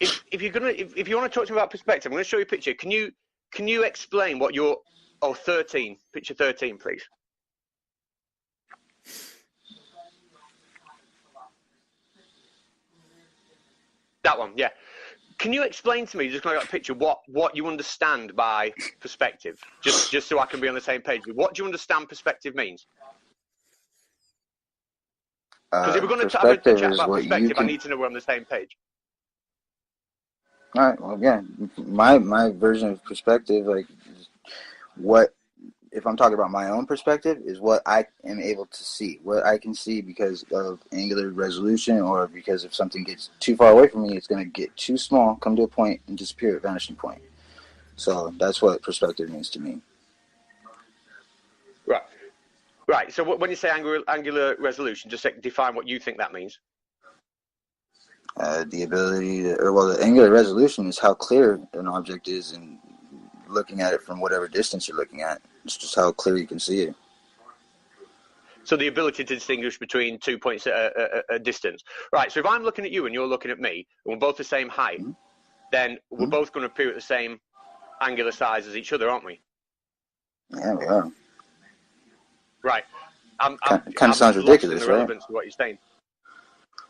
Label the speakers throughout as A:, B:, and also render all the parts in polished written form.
A: if you want to talk to me about perspective, I'm going to show you a picture. Can you explain what your 13 picture 13, please? That one, yeah. Can you explain to me, just looking at a picture, what you understand by perspective, just so I can be on the same page? What do you understand perspective means? Because if we're going to have a chat about perspective, I need to know we're on the same page.
B: All right. Well, yeah, my version of perspective, like what, if I'm talking about my own perspective, is what I am able to see, what I can see because of angular resolution, or because if something gets too far away from me, it's going to get too small, come to a point, and disappear at vanishing point. So that's what perspective means to me.
A: Right. So when you say angular resolution, just define what you think that means.
B: The ability to, the angular resolution is how clear an object is, and looking at it from whatever distance you're looking at. It's just how clear you can see it.
A: So the ability to distinguish between 2 points a distance. Right, so if I'm looking at you and you're looking at me, and we're both the same height, then we're both going to appear at the same angular size as each other, aren't we?
B: Yeah, we are.
A: Right.
B: Kind of sounds ridiculous,
A: the relevance of what you're saying.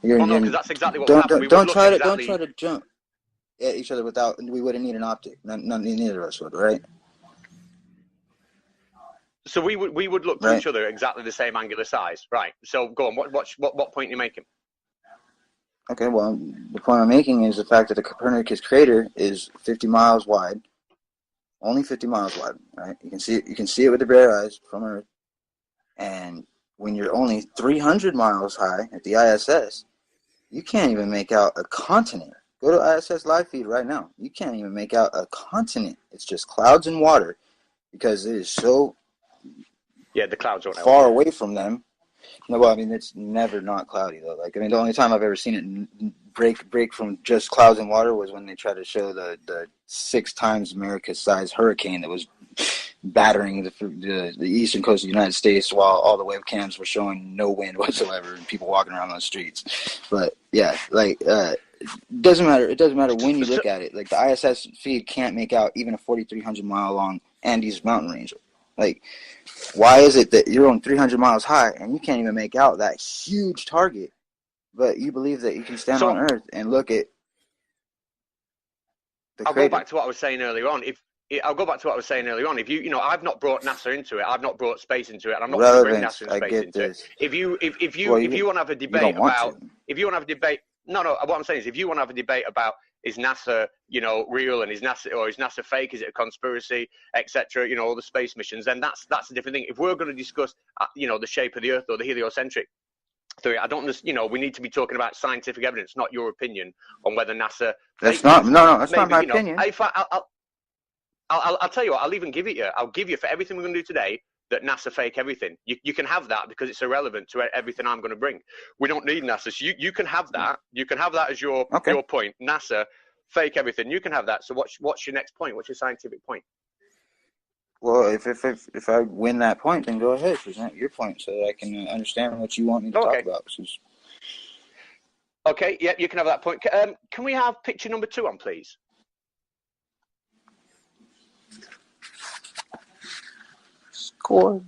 B: No,
A: because that's exactly what would happen.
B: Don't try to jump at each other without. We wouldn't need an optic. Neither of us would, right?
A: So we would look to each other exactly the same angular size, right? So go on. What point are you making?
B: Okay, well, the point I'm making is the fact that the Copernicus crater is 50 miles wide, only 50 miles wide, right? You can see it with the bare eyes from Earth, and when you're only 300 miles high at the ISS, you can't even make out a continent. Go to ISS live feed right now. You can't even make out a continent. It's just clouds and water, because it is so
A: the clouds aren't
B: far away from them. No, well, I mean, it's never not cloudy though. Like, I mean, the only time I've ever seen it break from just clouds and water was when they tried to show the 6 times America's size hurricane that was battering the eastern coast of the United States, while all the webcams were showing no wind whatsoever and people walking around on the streets. But yeah, like it doesn't matter. It doesn't matter when you look at it. Like, the ISS feed can't make out even a 4,300 mile long Andes mountain range. Like, why is it that you're on 300 miles high and you can't even make out that huge target, but you believe that you can stand on Earth and look at the crater?
A: I'll go back to what I was saying earlier on. If you I've not brought NASA into it. I've not brought space into it, and I'm not going to bring NASA and space into it. If you want to have a debate about, what I'm saying is, if you want to have a debate about, is NASA, real, and is NASA fake? Is it a conspiracy, etc.? All the space missions. Then that's a different thing. If we're going to discuss, the shape of the Earth or the heliocentric theory, I don't. We need to be talking about scientific evidence, not your opinion on whether NASA.
B: That's not my opinion.
A: I'll tell you what. I'll even give it you. I'll give you, for everything we're going to do today, that NASA fake everything. You can have that, because it's irrelevant to everything I'm going to bring. We don't need NASA. So you can have that. You can have that as your point. NASA fake everything. You can have that. So what's your next point? What's your scientific point?
B: Well, if I win that point, then go ahead, present your point so that I can understand what you want me to talk about.
A: Okay. Yeah, you can have that point. Can we have picture number 2 on, please?
B: Score.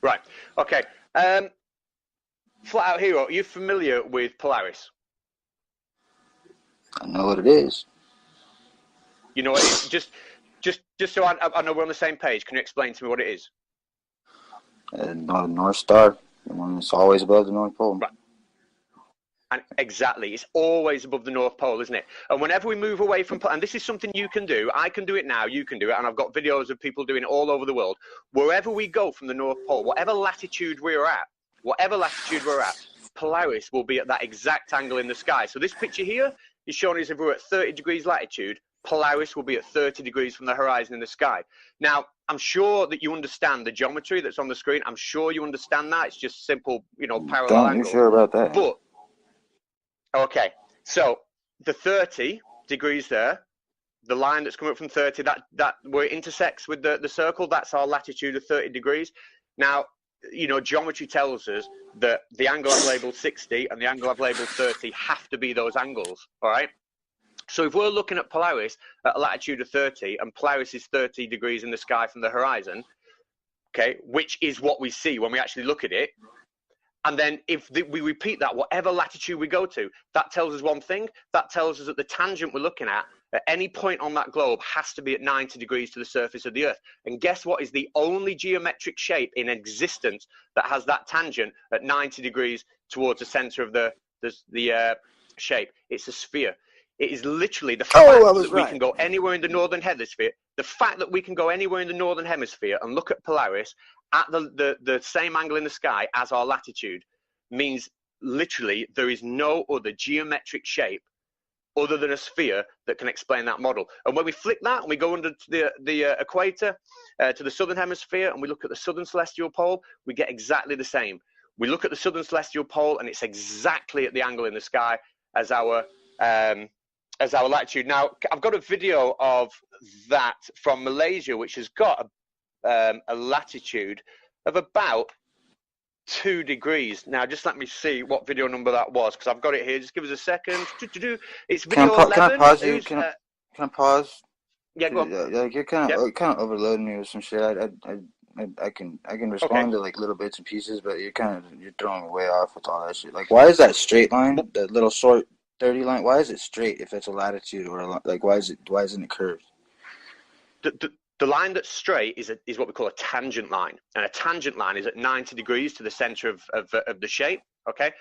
A: Right. Okay. Flat Out Hero, are you familiar with Polaris?
B: I know what it is.
A: You know what it is? Just so I know we're on the same page, can you explain to me what it is?
B: North Star, the one that's always above the North Pole.
A: Right. And exactly, it's always above the North Pole, isn't it? And whenever we move away from, and this is something you can do, I can do it now, you can do it, and I've got videos of people doing it all over the world. Wherever we go from the North Pole, whatever latitude we're at, Polaris will be at that exact angle in the sky. So this picture here is showing us if we're at 30 degrees latitude, Polaris will be at 30 degrees from the horizon in the sky. Now, I'm sure that you understand the geometry that's on the screen. I'm sure you understand that. It's just simple, parallel angles.
B: You sure about that?
A: But, okay, so the 30 degrees there, the line that's coming up from 30, that where it intersects with the circle, that's our latitude of 30 degrees. Now, geometry tells us that the angle I've labeled 60 and the angle I've labeled 30 have to be those angles, all right? So if we're looking at Polaris at a latitude of 30, and Polaris is 30 degrees in the sky from the horizon, okay, which is what we see when we actually look at it, and then if we repeat that, whatever latitude we go to, that tells us one thing. That tells us that the tangent we're looking at any point on that globe has to be at 90 degrees to the surface of the Earth. And guess what is the only geometric shape in existence that has that tangent at 90 degrees towards the center of the shape? It's a sphere. It is literally the fact that we can go anywhere in the northern hemisphere. The fact that we can go anywhere in the northern hemisphere and look at Polaris at the same angle in the sky as our latitude means literally there is no other geometric shape other than a sphere that can explain that model. And when we flick that and we go under to the equator, to the southern hemisphere, and we look at the southern celestial pole, we get exactly the same. We look at the southern celestial pole and it's exactly at the angle in the sky as our latitude. Now, I've got a video of that from Malaysia, which has got a latitude of about 2 degrees. Now, just let me see what video number that was, because I've got it here. Just give us a second. It's video 11.
B: Can I pause you? Can I pause?
A: Yeah, go on.
B: Like you're kind of overloading me with some shit. I can respond to like little bits and pieces, but you're throwing me way off with all that shit. Like, why is that straight line, that little short 30 line? Why is it straight if it's a latitude, or like why isn't it curved?
A: The line that's straight is what we call a tangent line, and a tangent line is at 90 degrees to the center of the shape. Okay.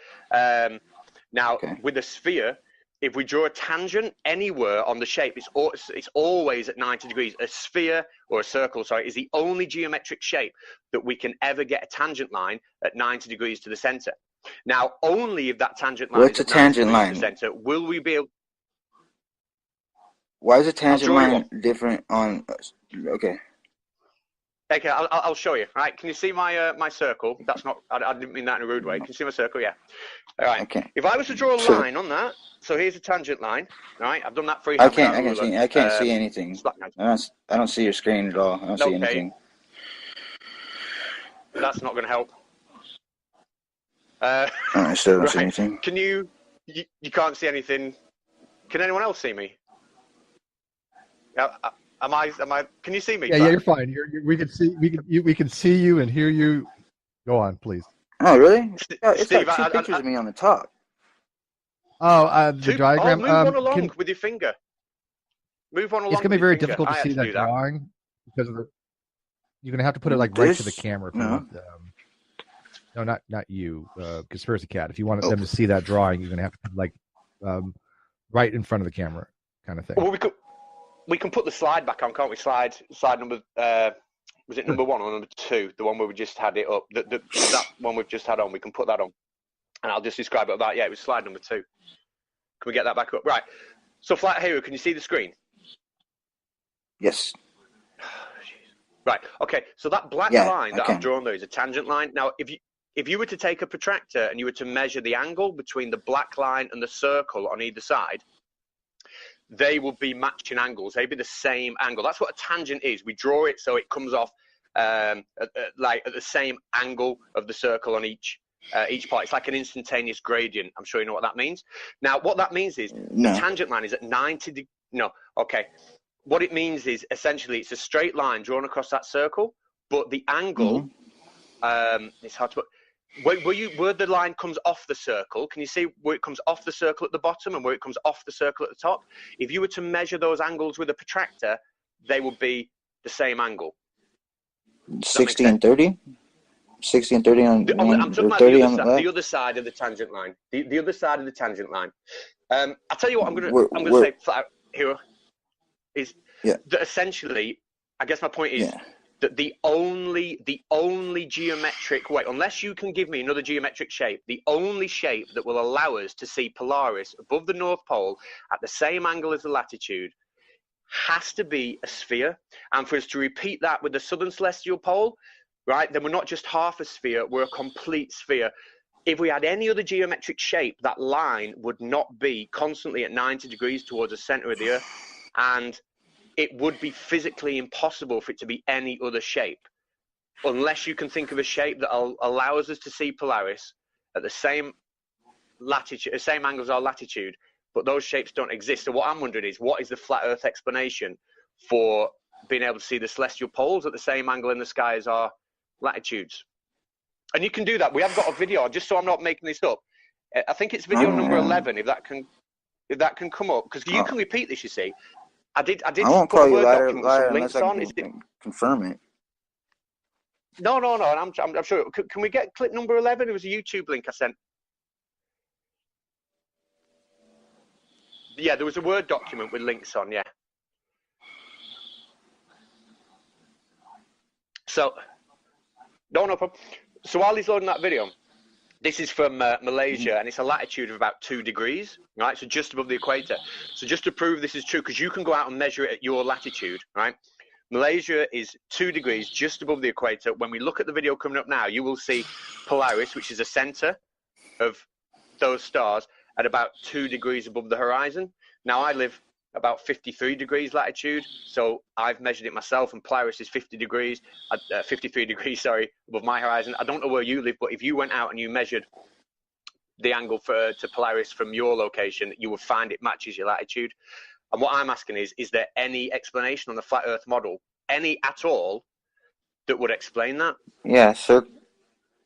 A: With a sphere, if we draw a tangent anywhere on the shape, it's always at 90 degrees. A sphere or a circle, sorry, is the only geometric shape that we can ever get a tangent line at 90 degrees to the center. Now, only if that tangent line is at 90 degrees to the center will we be able.
B: Why is a tangent line different on? Okay.
A: Okay, I'll show you. All right, can you see my circle? That's not. I didn't mean that in a rude way. Can you see my circle? Yeah. All right. Okay. If I was to draw a line on that, so here's a tangent line. All right, I've done that freehand.
B: I can't see anything. I don't see your screen at all. I don't see anything.
A: That's not going to help.
B: I still don't see anything.
A: Can you can't see anything? Can anyone else see me? Am I? Can you see me?
C: Yeah, you're fine. We can see you and hear you. Go on, please.
B: Oh, really? It's Steve, got two pictures of me on the top.
C: Oh, the diagram.
A: Move on along with your finger. Move on along.
C: It's going to be very difficult to see that drawing because of you're going to have to put it like right to the camera. No, not you, Conspiracy Cat. If you want them to see that drawing, you're going to have to put like right in front of the camera, kind of thing.
A: Well, we can put the slide back on, can't we? Slide number. Was it number 1 or number 2? The one where we just had it up. That one we've just had on. We can put that on, and I'll just describe it. That. Yeah, it was slide number 2. Can we get that back up? Right. So, Flight Hero, can you see the screen?
B: Yes.
A: Right. Okay. So that black line that I've drawn there is a tangent line. Now, if you were to take a protractor and you were to measure the angle between the black line and the circle on either side, they will be matching angles. They'd be the same angle. That's what a tangent is. We draw it so it comes off at the same angle of the circle on each part. It's like an instantaneous gradient. I'm sure you know what that means. Now, what that means is the tangent line is at 90 degrees. No. Okay. What it means is essentially it's a straight line drawn across that circle, but the angle, it's hard to put. Where the line comes off the circle, can you see where it comes off the circle at the bottom and where it comes off the circle at the top? If you were to measure those angles with a protractor, they would be the same angle.
B: 60 and 30? 60 and 30 on
A: I'm talking about the other side of the tangent line. The other side of the tangent line. I'll tell you what I'm going to say flat out here is that essentially, I guess my point is that the only geometric way, unless you can give me another geometric shape, the only shape that will allow us to see Polaris above the North Pole at the same angle as the latitude has to be a sphere. And for us to repeat that with the southern celestial pole, right, then we're not just half a sphere, we're a complete sphere. If we had any other geometric shape, that line would not be constantly at 90 degrees towards the center of the Earth, and it would be physically impossible for it to be any other shape. unless you can think of a shape that allows us to see Polaris at the same latitude, same angle as our latitude, but those shapes don't exist. So what I'm wondering is, what is the flat Earth explanation for being able to see the celestial poles at the same angle in the sky as our latitudes? And you can do that. We have got a video, just so I'm not making this up. I think it's video number 11, if that can come up, because you can repeat this. You see, I did.
B: I won't call you liar
A: unless
B: I can confirm it.
A: No. I'm sure. Can we get clip number 11? It was a YouTube link I sent. Yeah, there was a Word document with links on. Yeah. So, no problem. So while he's loading that video, this is from Malaysia, and it's a latitude of about 2 degrees, right? So just above the equator. So just to prove this is true, because you can go out and measure it at your latitude, right? Malaysia is 2 degrees just above the equator. When we look at the video coming up now, you will see Polaris, which is the center of those stars, at about 2 degrees above the horizon. Now, I live about 53 degrees latitude, so I've measured it myself, and Polaris is 53 degrees, sorry, above my horizon. I don't know where you live, but if you went out and you measured the angle to Polaris from your location, you would find it matches your latitude. And what I'm asking is there any explanation on the flat Earth model, any at all, that would explain that?
B: Yeah, so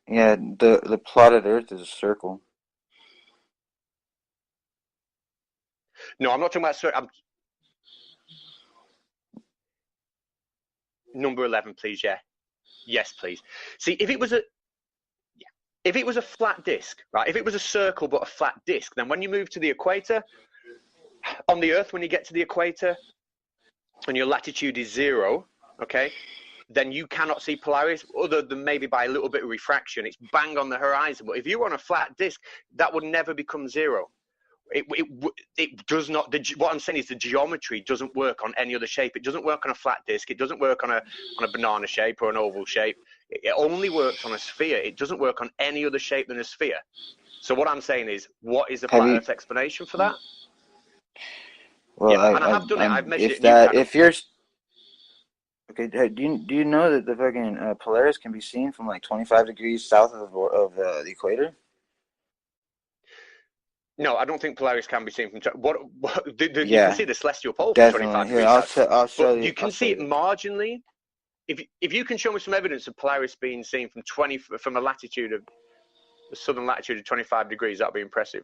B: the plotted Earth is a circle.
A: No, I'm not talking about number 11, please. Yeah, yes, please. See, if it was a flat disc, right? If it was a circle but a flat disc, then when you move to the equator, on the Earth, when you get to the equator, and your latitude is 0, okay, then you cannot see Polaris, other than maybe by a little bit of refraction. It's bang on the horizon. But if you're on a flat disc, that would never become 0. It does not. What I'm saying is the geometry doesn't work on any other shape. It doesn't work on a flat disc. It doesn't work on a banana shape or an oval shape. It only works on a sphere. It doesn't work on any other shape than a sphere. So what I'm saying is, what is the flat Earth explanation for that?
B: Well,
A: yeah, and I have done it. I've measured it.
B: If you're okay, do you know that the fucking Polaris can be seen from like 25 degrees south of the equator?
A: No, I don't think Polaris can be seen from. You
B: yeah,
A: can see the celestial pole
B: definitely.
A: from 25 degrees. I'll show you. You can see it marginally. If you can show me some evidence of Polaris being seen from a latitude of the southern latitude of 25 degrees, that'd be impressive.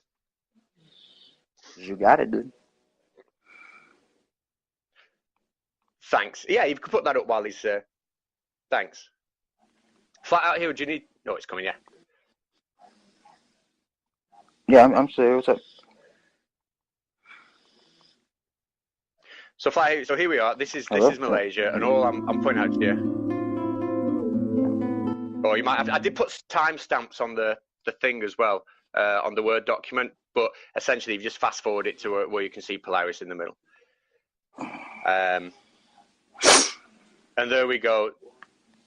B: You got it, dude.
A: Thanks. Yeah, you can put that up while he's. Thanks. Flat out here. Do you need? No, it's coming. Yeah.
B: Yeah, I'm sorry. What's up?
A: So here we are. This is Malaysia, and all I'm pointing out to you. Or you might have. I did put timestamps on the thing as well on the Word document, but essentially you just fast forward it to where you can see Polaris in the middle. And there we go.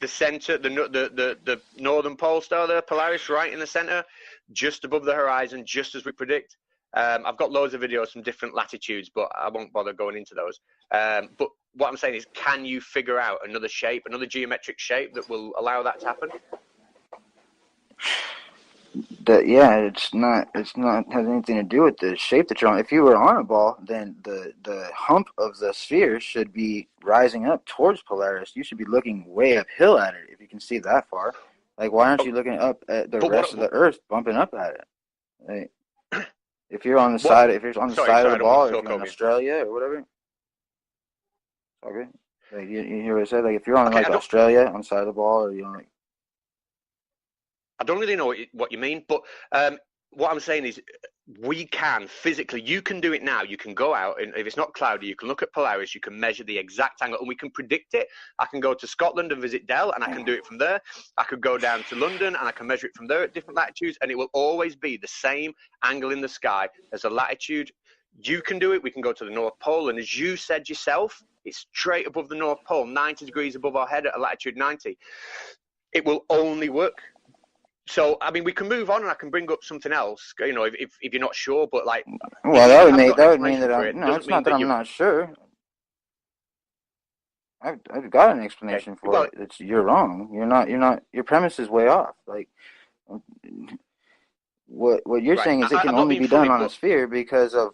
A: The center, the northern pole star there, Polaris, right in the center, just above the horizon, just as we predict. I've got loads of videos from different latitudes, but I won't bother going into those. But what I'm saying is, can you figure out another shape, another geometric shape that will allow that to happen?
B: It's not has anything to do with the shape that you're on. If you were on a ball, then the hump of the sphere should be rising up towards Polaris. You should be looking way uphill at it if you can see that far. Like, why aren't you looking up at the rest of the Earth, bumping up at it? Like, if you're on the side, of the ball, or if you're in Australia or whatever. Okay, like you hear what I said? Like, if you're on Australia on the side of the ball, or you're like.
A: I don't really know what you mean, but what I'm saying is, we can physically, you can do it now. You can go out, and if it's not cloudy, you can look at Polaris, you can measure the exact angle, and we can predict it. I can go to Scotland and visit Dell, and I can do it from there. I could go down to London, and I can measure it from there at different latitudes, and it will always be the same angle in the sky as a latitude. You can do it. We can go to the North Pole, and as you said yourself, it's straight above the North Pole, 90 degrees above our head at a latitude 90. It will only work. So, I mean, we can move on, and I can bring up something else, you know, if you're not sure, but like...
B: Well, that would mean that I'm... No, it's not that I'm not sure. I've got an explanation for it. You're wrong. You're not. Your premise is way off. Like, what you're saying is it can only be done on a sphere because of